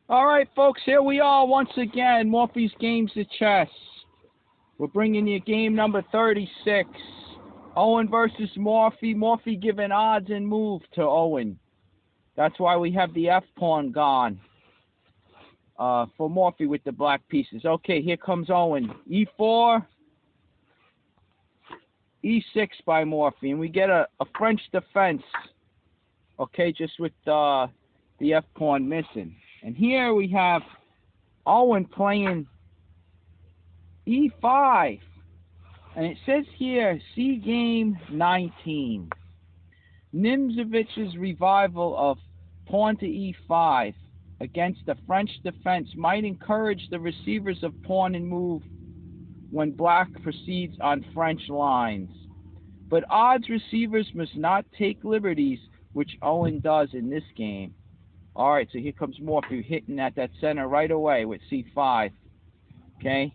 All right, folks, here we are once again. Morphy's Games of Chess. We're bringing you game number 36. Owen versus Morphy. Morphy giving odds and move to Owen. That's why we have the F-pawn gone for Morphy with the black pieces. Okay, here comes Owen. E4, E6 by Morphy. And we get a French defense. Okay, just with the F-pawn missing. And here we have Owen playing E5. And it says here, C game 19. Nimzovich's revival of pawn to E5 against the French defense might encourage the receivers of pawn and move when black proceeds on French lines. But odds receivers must not take liberties, which Owen does in this game. All right, so here comes Morphy hitting at that center right away with C5. Okay,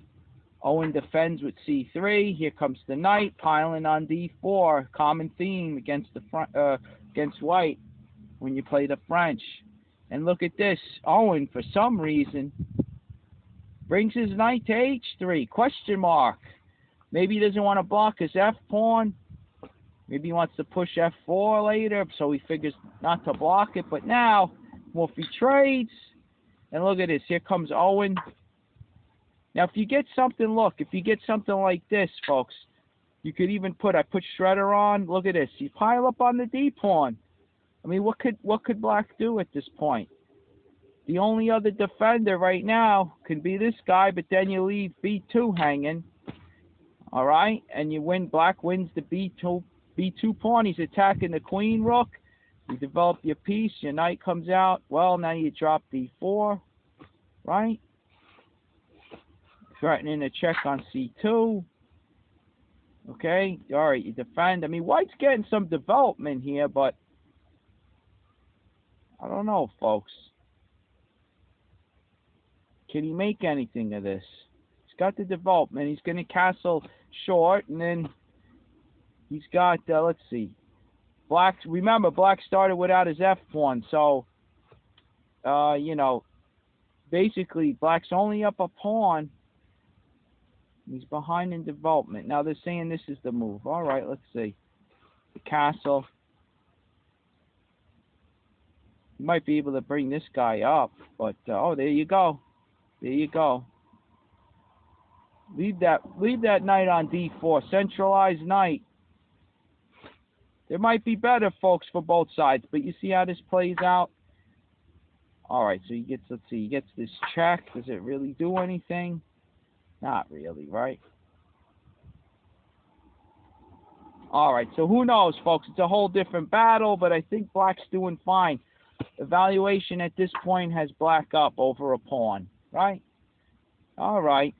Owen defends with C3. Here comes the knight piling on D4. Common theme against against white when you play the French. And look at this. Owen, for some reason, brings his knight to H3. Question mark. Maybe he doesn't want to block his F pawn. Maybe he wants to push F4 later, so he figures not to block it. But now Morphy trades, and look at this. Here comes Owen. Now, if you get something, look, if you get something like this, folks, you could even I put Shredder on. Look at this. You pile up on the D pawn. I mean, what could black do at this point? The only other defender right now could be this guy, but then you leave B2 hanging. All right, and you win. Black wins the B2 pawn. He's attacking the queen rook. You develop your piece, your knight comes out. Well, now you drop D4, right? Threatening a check on C2. Okay, all right, you defend. I mean, white's getting some development here, but I don't know, folks. Can he make anything of this? He's got the development. He's going to castle short, and then he's got, let's see. Remember, black started without his F-pawn, so, you know, basically, black's only up a pawn. He's behind in development. Now they're saying this is the move. All right, let's see. The castle. You might be able to bring this guy up, but, oh, there you go. There you go. Leave that knight on D4. Centralized knight. There might be better, folks, for both sides, but you see how this plays out? All right, so he gets, let's see, he gets this check. Does it really do anything? Not really, right? All right, so who knows, folks? It's a whole different battle, but I think black's doing fine. Evaluation at this point has black up over a pawn, right? All right,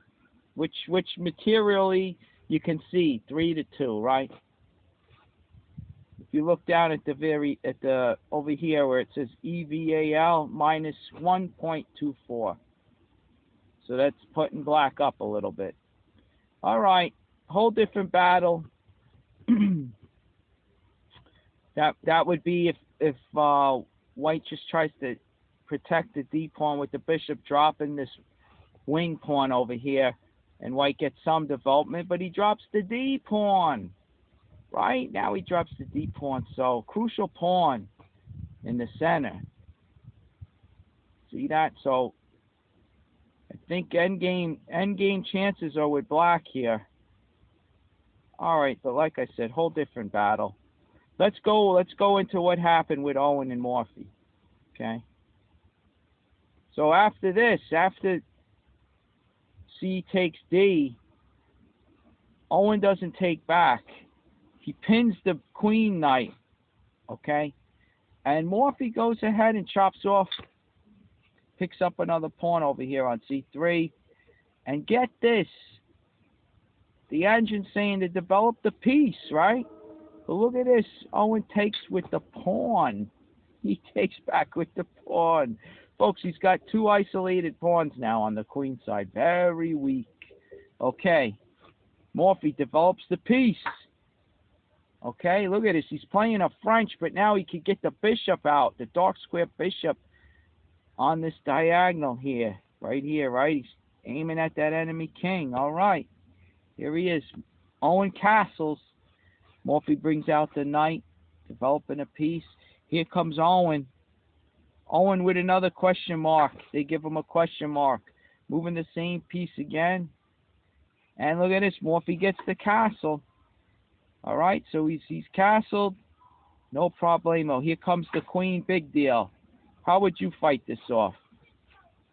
which materially you can see 3-2, right? If you look down at the over here where it says EVAL minus 1.24. So that's putting black up a little bit. All right, whole different battle. that would be if white just tries to protect the D pawn with the bishop dropping this wing pawn over here, and white gets some development, but he drops the D pawn. Right? Now he drops the D pawn, so crucial pawn in the center. See that? So I think endgame chances are with black here. All right, but like I said, whole different battle. Let's go into what happened with Owen and Morphy. Okay. So after this, after C takes D, Owen doesn't take back. He pins the queen knight, okay? And Morphy goes ahead and chops off, picks up another pawn over here on C3. And get this, the engine's saying to develop the piece, right? But look at this, Owen takes with the pawn. He takes back with the pawn. Folks, he's got two isolated pawns now on the queen side. Very weak. Okay, Morphy develops the piece. Okay, look at this. He's playing a French, but now he can get the bishop out, the dark square bishop on this diagonal here. Right here, right? He's aiming at that enemy king. All right. Here he is. Owen castles. Morphy brings out the knight, developing a piece. Here comes Owen. Owen with another question mark. They give him a question mark. Moving the same piece again. And look at this. Morphy gets the castle. All right, so he's castled. No problemo. Here comes the queen. Big deal. How would you fight this off?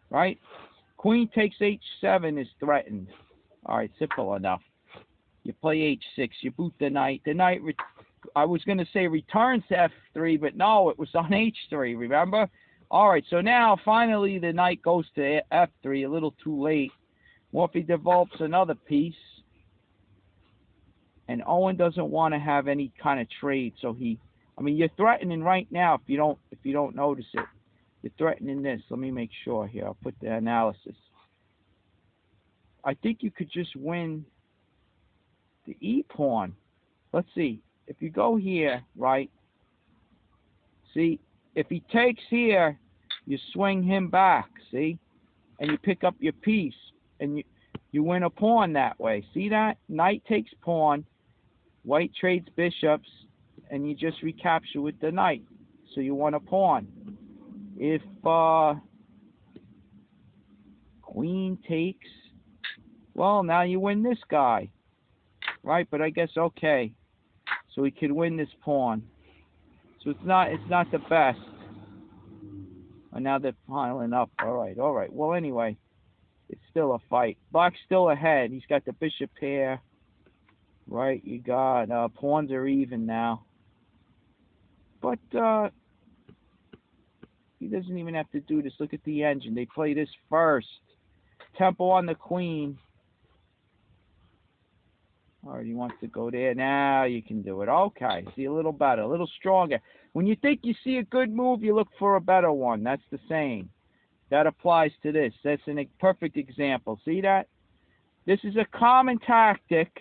Right? Queen takes h7 is threatened. All right, simple enough. You play h6. You boot the knight. The knight, I was going to say returns to f3, but no, it was on h3, remember? All right, so now finally the knight goes to f3, a little too late. Morphy develops another piece. And Owen doesn't want to have any kind of trade, so you're threatening right now if you don't notice it. You're threatening this. Let me make sure here. I'll put the analysis. I think you could just win the e pawn. Let's see. If you go here, right? See, if he takes here, you swing him back. See, and you pick up your piece, and you win a pawn that way. See that? Knight takes pawn. White trades bishops, and you just recapture with the knight. So you won a pawn. If queen takes, well, now you win this guy, right? But I guess okay. So we could win this pawn. So it's not the best. And now they're piling up. All right. Well, anyway, it's still a fight. Black's still ahead. He's got the bishop pair. Right, you got pawns are even now. But he doesn't even have to do this. Look at the engine. They play this first. Tempo on the queen. All right, he wants to go there. Now you can do it. Okay, see, a little better, a little stronger. When you think you see a good move, you look for a better one. That's the saying. That applies to this. That's a perfect example. See that? This is a common tactic.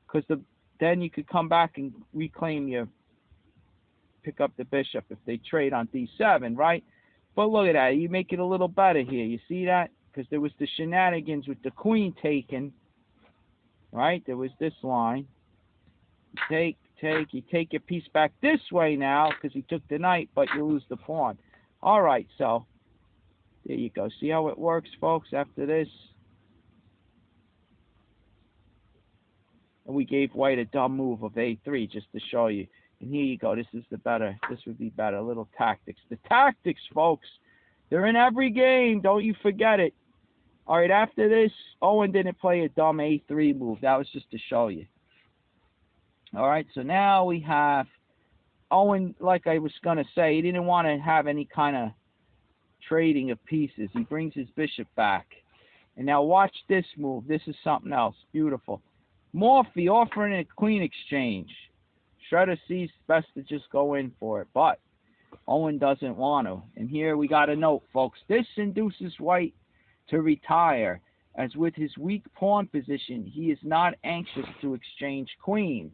Because then you could come back and reclaim pick up the bishop if they trade on d7, right? But look at that. You make it a little better here. You see that? Because there was the shenanigans with the queen taken, right? There was this line. You take your piece back this way now because he took the knight, but you lose the pawn. All right, so there you go. See how it works, folks, after this? And we gave white a dumb move of a3 just to show you. And here you go. This would be better. A little tactics. The tactics, folks, they're in every game. Don't you forget it. All right, after this, Owen didn't play a dumb a3 move. That was just to show you. All right, so now we have Owen, like I was going to say, he didn't want to have any kind of trading of pieces. He brings his bishop back. And now watch this move. This is something else. Beautiful. Morphy offering a queen exchange. Shredder sees best to just go in for it, but Owen doesn't want to. And here we got a note, folks. This induces white to retire, as with his weak pawn position, he is not anxious to exchange queens.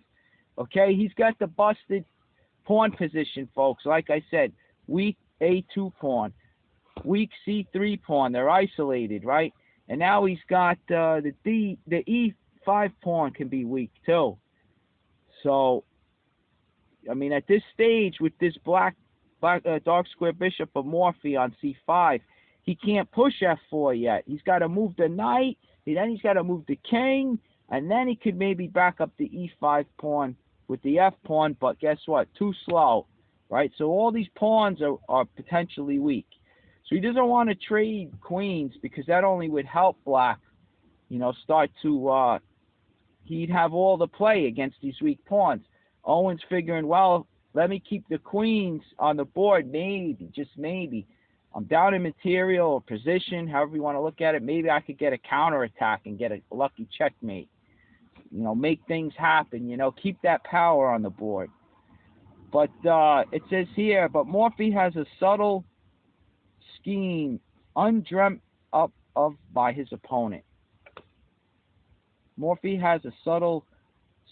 Okay, he's got the busted pawn position, folks. Like I said, weak a2 pawn, weak c3 pawn. They're isolated, right? And now he's got the e5 pawn can be weak too. So, I mean, at this stage with this dark square bishop of Morphy on c5, he can't push f4 yet. He's got to move the knight, then he's got to move the king, and then he could maybe back up the e5 pawn with the f pawn, but guess what? Too slow, right? So all these pawns are potentially weak. So he doesn't want to trade queens because that only would help black, start to, he'd have all the play against these weak pawns. Owen's figuring, well, let me keep the queens on the board, maybe, just maybe. I'm down in material or position, however you want to look at it. Maybe I could get a counterattack and get a lucky checkmate. Make things happen, keep that power on the board. But it says here, but Morphy has a subtle scheme undreamt up of by his opponent. Morphy has a subtle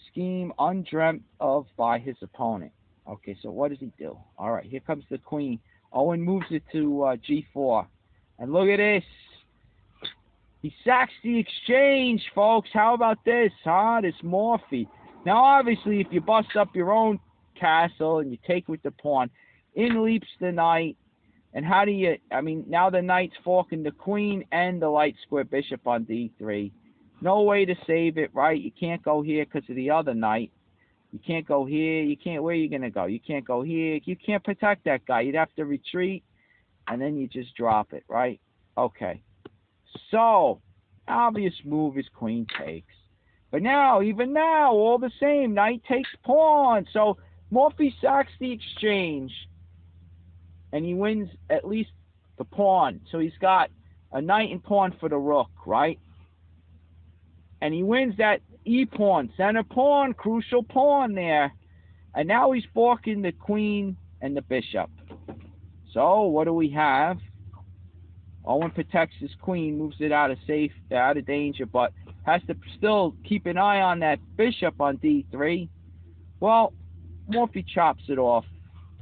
scheme undreamt of by his opponent. Okay, so what does he do? All right, here comes the queen. Owen moves it to g4. And look at this. He sacks the exchange, folks. How about this, huh? This Morphy. Now, obviously, if you bust up your own castle and you take with the pawn, in leaps the knight. And how do you... I mean, now the knight's forking the queen and the light square bishop on d3. No way to save it, right? You can't go here because of the other knight. You can't go here. You can't... Where are you going to go? You can't go here. You can't protect that guy. You'd have to retreat, and then you just drop it, right? Okay. So, obvious move is queen takes. But now, even now, all the same, knight takes pawn. So, Morphy sacks the exchange, and he wins at least the pawn. So he's got a knight and pawn for the rook, right? And he wins that e-pawn, center pawn, crucial pawn there. And now he's forking the queen and the bishop. So, what do we have? Owen protects his queen, moves it out of danger, but has to still keep an eye on that bishop on d3. Well, Morphy chops it off.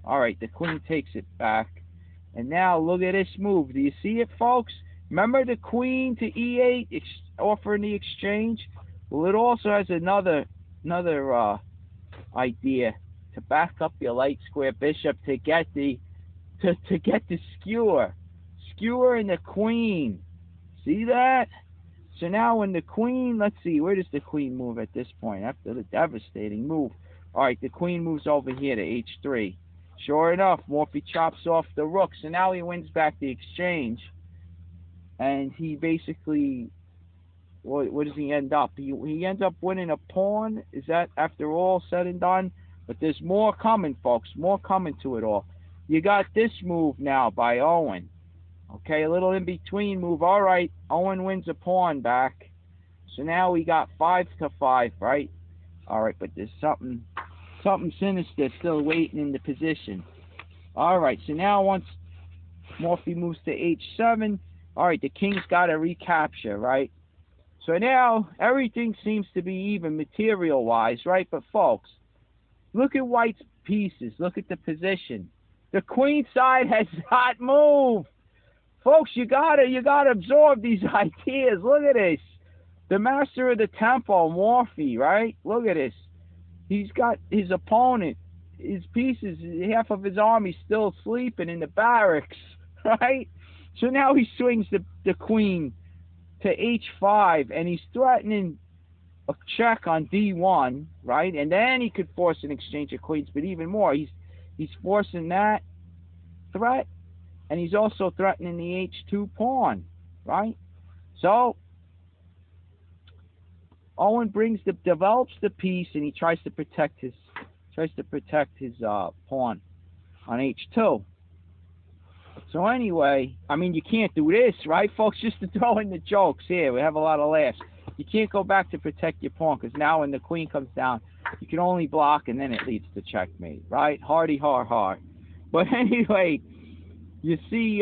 All right, the queen takes it back. And now look at this move. Do you see it, folks? Remember the queen to e8 offering the exchange? Well, it also has another idea to back up your light square bishop to get the skewer. Skewer and the queen. See that? So now when the queen, let's see, where does the queen move at this point after the devastating move? All right, the queen moves over here to h3. Sure enough, Morphy chops off the rook. So now he wins back the exchange. And he basically, what does he end up? He ends up winning a pawn. Is that after all said and done? But there's more coming, folks. More coming to it all. You got this move now by Owen. Okay, a little in-between move. All right, Owen wins a pawn back. So now we got 5-5, right? All right, but there's something sinister still waiting in the position. All right, so now once Morphy moves to h7, all right, the king's got to recapture, right? So now everything seems to be even material-wise, right? But folks, look at White's pieces. Look at the position. The queen side has not moved. Folks, you gotta absorb these ideas. Look at this. The master of the tempo, Morphy, right? Look at this. He's got his opponent, his pieces, half of his army still sleeping in the barracks, right? So now he swings the queen to h5, and he's threatening a check on d1, right? And then he could force an exchange of queens, but even more, he's forcing that threat. And he's also threatening the h2 pawn, right? So Owen develops the piece, and he tries to protect his pawn on h2. So anyway, I mean, you can't do this, right, folks? Just to throw in the jokes here, we have a lot of laughs. You can't go back to protect your pawn, because now when the queen comes down, you can only block, and then it leads to checkmate, right? Hardy har. But anyway, you see,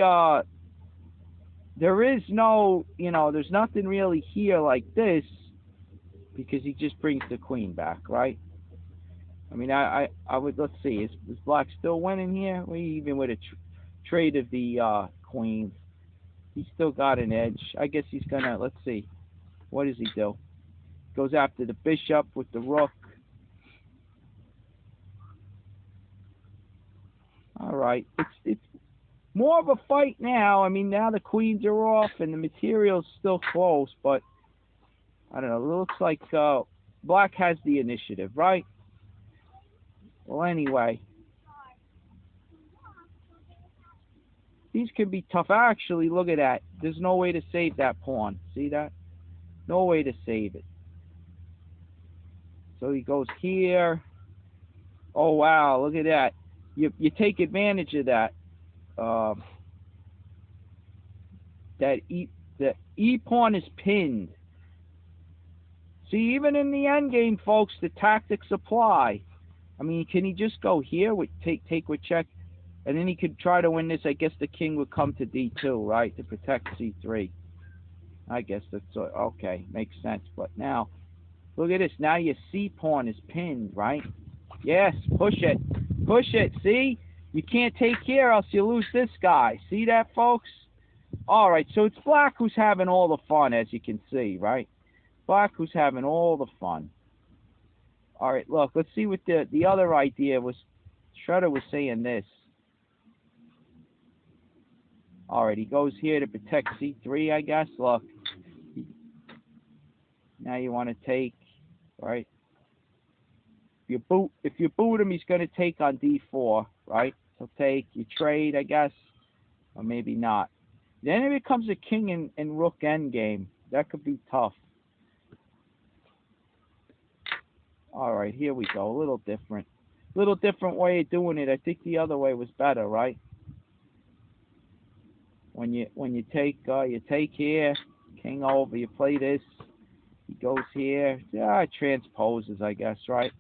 there is no, there's nothing really here like this, because he just brings the queen back, right? I mean, I would, let's see, is Black still winning here? Even with a trade of the queen, he's still got an edge. I guess he's gonna, let's see, what does he do? Goes after the bishop with the rook. All right, it's more of a fight now. I mean, now the queens are off and the material's still close, but I don't know. It looks like Black has the initiative, right? Well, anyway, these can be tough. Actually, look at that. There's no way to save that pawn. See that? No way to save it. So he goes here. Oh, wow. Look at that. You take advantage of that. The E pawn is pinned. See, even in the end game, folks, the tactics apply. I mean, can he just go here with take with check, and then he could try to win this? I guess the king would come to d2, right, to protect c3. I guess that's okay, makes sense. But now, look at this. Now your c pawn is pinned, right? Yes, push it. See, You can't take here, else you lose this guy. See that, folks? All right, so it's black who's having all the fun, as you can see, right? Black who's having all the fun. All right, look, let's see what the other idea was. Shredder was saying this. All right, he goes here to protect C3, I guess. Look, now you want to take, right? If you boot him, he's going to take on D4, right? He'll take. You trade, I guess, or maybe not. Then it becomes a king and rook endgame. That could be tough. All right, here we go. A little different way of doing it. I think the other way was better, right? When you take here, king over. You play this. He goes here. Yeah, transposes, I guess, right?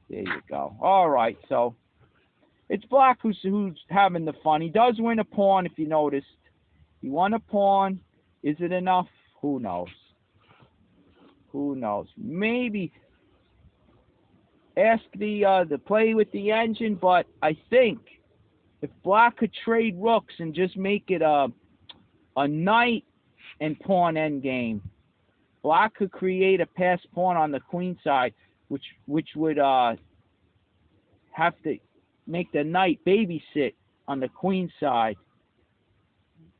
There you go. All right, so it's black who's having the fun. He does win a pawn, if you noticed. He won a pawn. Is it enough? Who knows? Who knows? Maybe ask the play with the engine, but I think if black could trade rooks and just make it a knight and pawn endgame, black could create a passed pawn on the queen side, which would have to make the knight babysit on the queen side.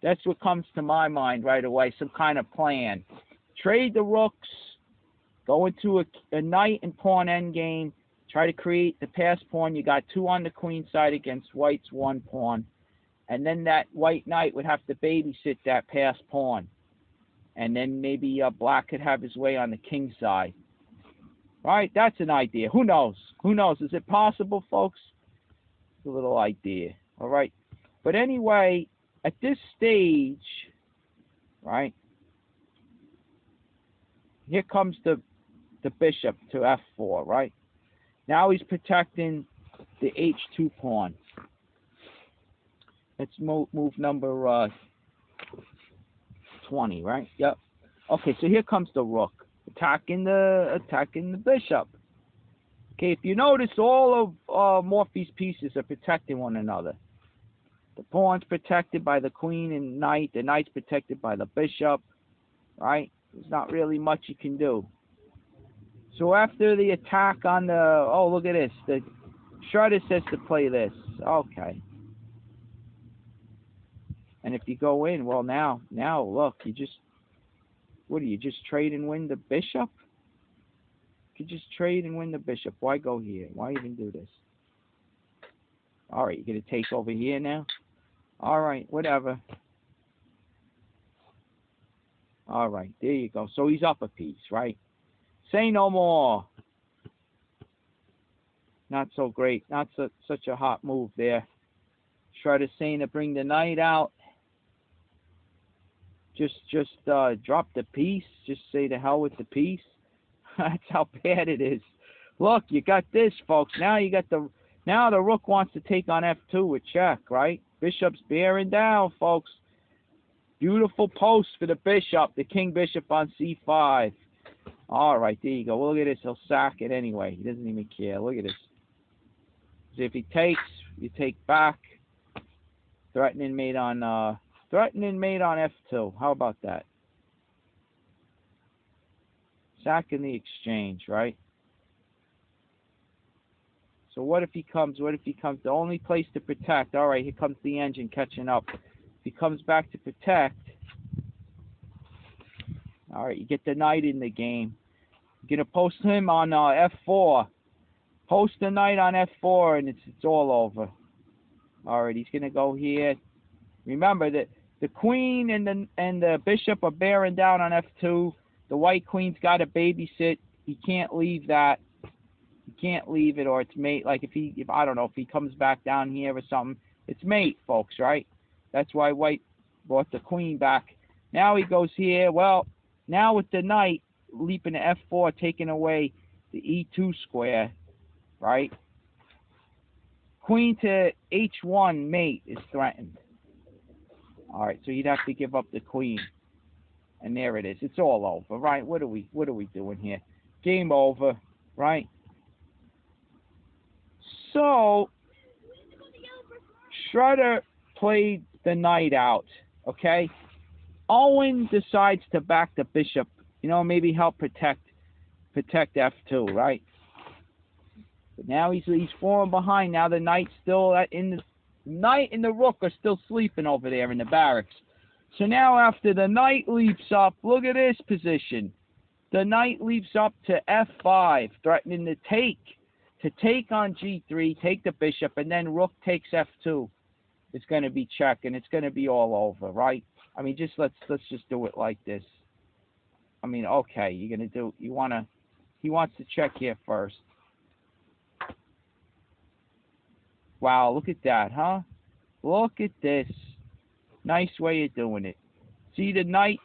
That's what comes to my mind right away, some kind of plan. Trade the rooks, go into a knight and pawn endgame, try to create the passed pawn. You got 2 on the queen side against white's 1 pawn. And then that white knight would have to babysit that passed pawn. And then maybe black could have his way on the king side. All right, that's an idea. Who knows? Who knows? Is it possible, folks? It's a little idea. All right. But anyway, at this stage, right, here comes the bishop to F4, right? Now he's protecting the H2 pawn. Let's move number 20, right? Yep. Okay, so here comes the rook. Attacking the bishop. Okay, if you notice, all of Morphy's pieces are protecting one another. The pawn's protected by the queen and knight. The knight's protected by the bishop. Right? There's not really much you can do. So after the attack on the... Oh, look at this. The Shredder says to play this. Okay. And if you go in, well, now look, you just... What do you just trade and win the bishop? You just trade and win the bishop. Why go here? Why even do this? All right, you're going to take over here now? All right, whatever. All right, there you go. So he's up a piece, right? Say no more. Not so great. Not such a hot move there. Shredder's saying to bring the knight out. Just drop the piece. Just say to hell with the piece. That's how bad it is. Look, you got this, folks. Now you got now the rook wants to take on F2 with check, right? Bishop's bearing down, folks. Beautiful post for the bishop. The king bishop on C5. All right, there you go. Well, look at this. He'll sack it anyway. He doesn't even care. Look at this. So if he takes, you take back. Threatening mate on F2. How about that? Sacking the exchange, right? So what if he comes? The only place to protect. All right, here comes the engine catching up. If he comes back to protect, all right, you get the knight in the game. You're going to post him on F4. Post the knight on F4, and it's all over. All right, he's going to go here. Remember that the queen and the bishop are bearing down on F2. The white queen's got to babysit. He can't leave that. He can't leave it, or it's mate. Like if I don't know, if he comes back down here or something, it's mate, folks, right? That's why white brought the queen back. Now he goes here. Well, now with the knight leaping to F4, taking away the E2 square, right? Queen to H1 mate is threatened. All right, so you'd have to give up the queen. And there it is. It's all over, right? What are we doing here? Game over, right? So Shredder played the knight out, okay? Owen decides to back the bishop, maybe help protect f2, right? But now he's falling behind. Now the knight's still the knight and the rook are still sleeping over there in the barracks. So now after the knight leaps up, look at this position. The knight leaps up to f5, threatening to take on g3, take the bishop, and then rook takes f2. It's going to be check, and it's going to be all over, right? I mean, let's just do it like this. I mean, okay, he wants to check here first. Wow, look at that, huh? Look at this. Nice way of doing it. See, the knight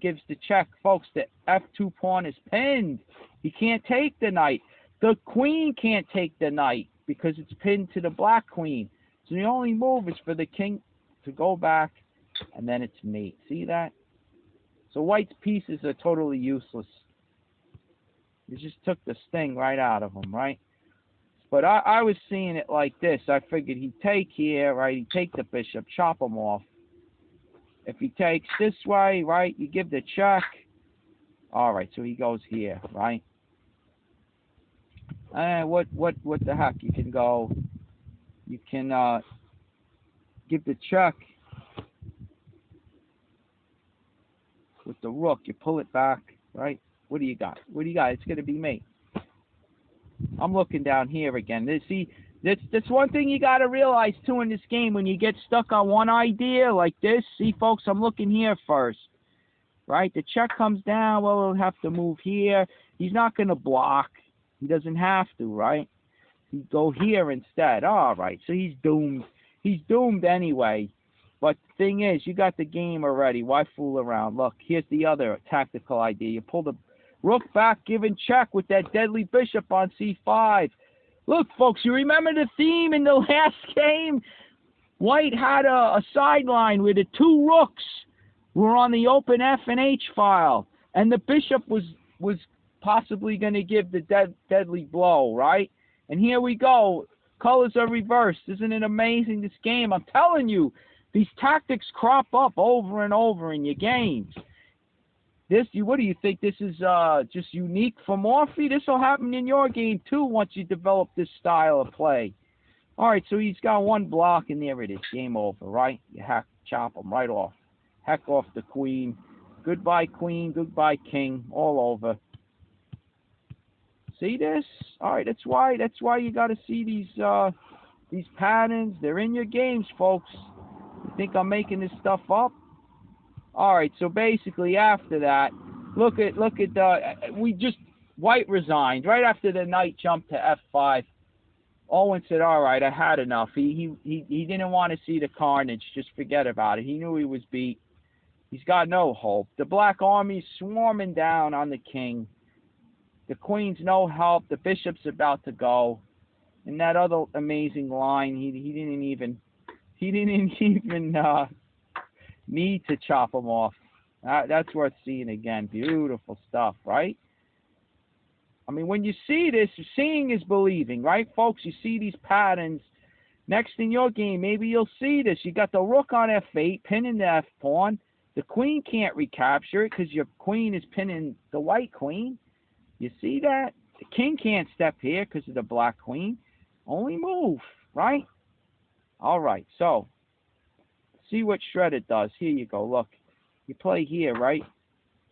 gives the check, folks. The f2 pawn is pinned. He can't take the knight. The queen can't take the knight because it's pinned to the black queen. So the only move is for the king to go back, and then it's mate. See that? So white's pieces are totally useless. He just took the sting right out of them, right? But I was seeing it like this. I figured he'd take here, right? He'd take the bishop, chop him off. If he takes this way, right, you give the check. All right, so he goes here, right? What the heck? You can go. You can give the check with the rook. You pull it back, right? What do you got? What do you got? It's going to be mate. I'm looking down here again. See, that's one thing you got to realize, too, in this game. When you get stuck on one idea like this, see, folks, I'm looking here first, right? The check comes down. Well, he'll have to move here. He's not going to block. He doesn't have to, right? He'd go here instead. All right, so he's doomed. He's doomed anyway. But the thing is, you got the game already. Why fool around? Look, here's the other tactical idea. You pull the rook back, giving check with that deadly bishop on c5. Look, folks, you remember the theme in the last game? White had a sideline where the two rooks were on the open F and H file, and the bishop was possibly going to give the deadly blow, right? And here we go. Colors are reversed. Isn't it amazing, this game? I'm telling you, these tactics crop up over and over in your games. What do you think? This is just unique for Morphy? This will happen in your game, too, once you develop this style of play. All right, so he's got one block, and there it is. Game over, right? You chop him right off. Heck off the queen. Goodbye, queen. Goodbye, king. All over. See this? All right, that's why you got to see these patterns. They're in your games, folks. You think I'm making this stuff up? All right, so basically after that, look at White resigned right after the knight jumped to f5. Owen said, "All right, I had enough." He didn't want to see the carnage. Just forget about it. He knew he was beat. He's got no hope. The black army's swarming down on the king. The queen's no help. The bishop's about to go. And that other amazing line, he didn't even need to chop him off. That's worth seeing again. Beautiful stuff, right? I mean, when you see this, seeing is believing, right, folks? You see these patterns. Next in your game, maybe you'll see this. You got the rook on f8, pinning the f-pawn. The queen can't recapture it because your queen is pinning the white queen. You see that? The king can't step here because of the black queen. Only move, right? All right, so see what Shredder does. Here you go. Look, you play here, right?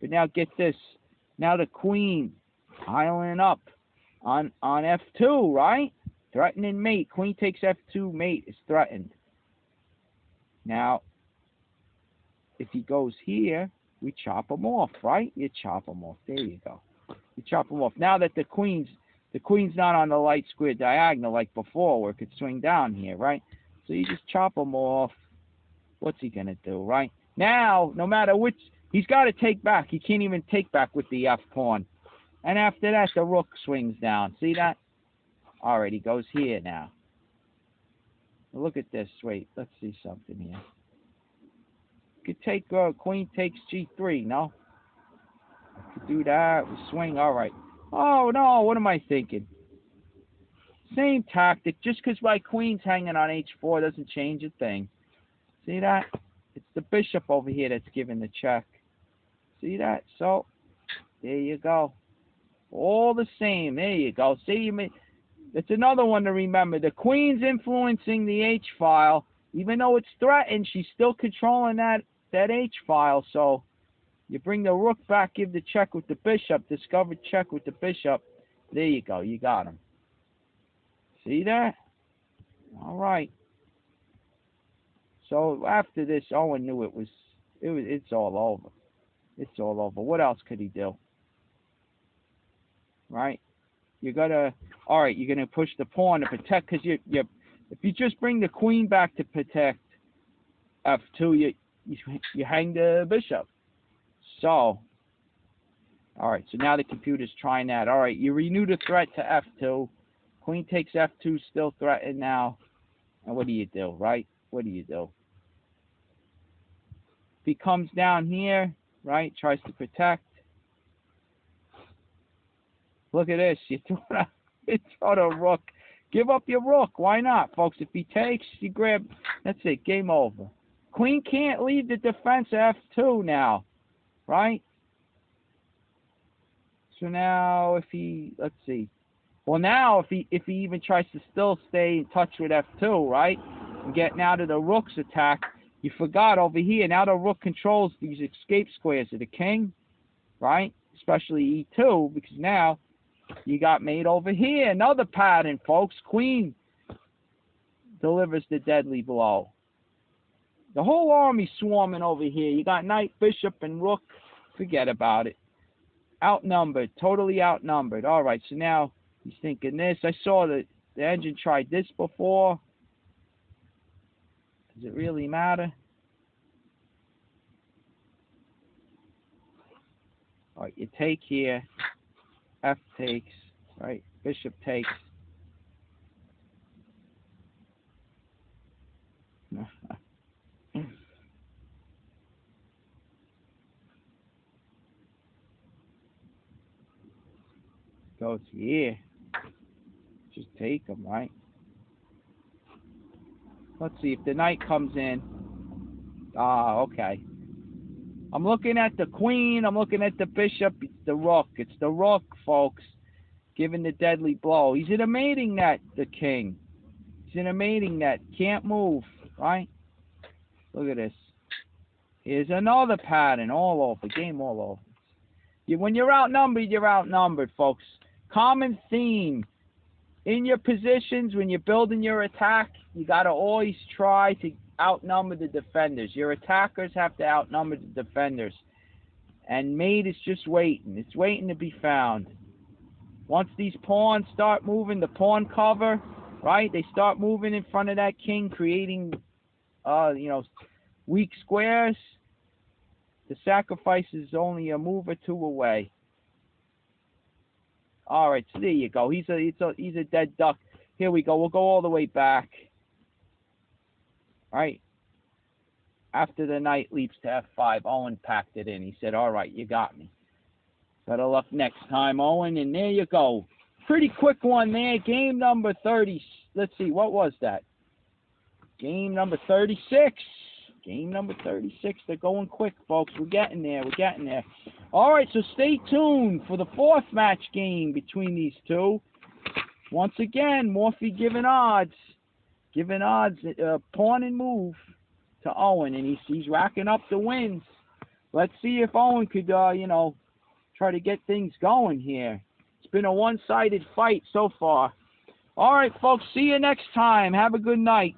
But now get this. Now the queen piling up on f2, right? Threatening mate. Queen takes f2, mate is threatened. Now, if he goes here, we chop him off, right? You chop him off. There you go. You chop him off. Now that the queen's not on the light square diagonal like before, where it could swing down here, right? So you just chop him off. What's he gonna do, right? Now, no matter which, he's got to take back. He can't even take back with the f-pawn. And after that, the rook swings down. See that? All right, he goes here now. Look at this. Wait, let's see something here. You could take queen takes g3. No, I could do that. We swing. All right. Oh no, what am I thinking? Same tactic. Just because my queen's hanging on h4 doesn't change a thing. See that? It's the bishop over here that's giving the check. See that? So, there you go. All the same. There you go. See, you may... That's another one to remember. The queen's influencing the h-file. Even though it's threatened, she's still controlling that h-file. So, you bring the rook back, give the check with the bishop, discovered check with the bishop. There you go. You got him. See that? All right. So after this, Owen knew it's all over. It's all over. What else could he do? Right? You're gonna push the pawn to protect, because you if you just bring the queen back to protect f2, you hang the bishop. So, all right. So now the computer's trying that. All right. You renew the threat to f2. Queen takes f2, still threatened now. And what do you do, right? What do you do? If he comes down here, right, tries to protect. Look at this. You throw the rook. Give up your rook. Why not, folks? If he takes, you grab. That's it. Game over. Queen can't leave the defense of f2 now, right? So now if he, let's see. Well, now if he even tries to still stay in touch with f2, right, and getting out of the rook's attack, you forgot over here. Now the rook controls these escape squares of the king, right? Especially e2, because now you got made over here. Another pattern, folks. Queen delivers the deadly blow. The whole army swarming over here. You got knight, bishop, and rook. Forget about it. Outnumbered. Totally outnumbered. All right, so now he's thinking this. I saw that the engine tried this before. Does it really matter? All right, you take here. F takes. Right, bishop takes. Goes here. Just take them, right? Let's see if the knight comes in. Ah, okay. I'm looking at the queen. I'm looking at the bishop. It's the rook. It's the rook, folks, giving the deadly blow. He's in a mating net, the king. He's in a mating net. Can't move, right? Look at this. Here's another pattern all over. Game all over. When you're outnumbered, folks. Common theme. In your positions, when you're building your attack, you got to always try to outnumber the defenders. Your attackers have to outnumber the defenders. And mate is just waiting. It's waiting to be found. Once these pawns start moving, the pawn cover, right? They start moving in front of that king, creating, weak squares. The sacrifice is only a move or two away. All right, so there you go. He's a dead duck. Here we go. We'll go all the way back. All right. After the knight leaps to f5, Owen packed it in. He said, all right, you got me. Better luck next time, Owen. And there you go. Pretty quick one there. Game number 30. Let's see, what was that? Game number 36. Game number 36. They're going quick, folks. We're getting there. We're getting there. All right, so stay tuned for the fourth match game between these two. Once again, Morphy giving odds. Giving odds, pawn and move to Owen. And he's racking up the wins. Let's see if Owen could, try to get things going here. It's been a one-sided fight so far. All right, folks. See you next time. Have a good night.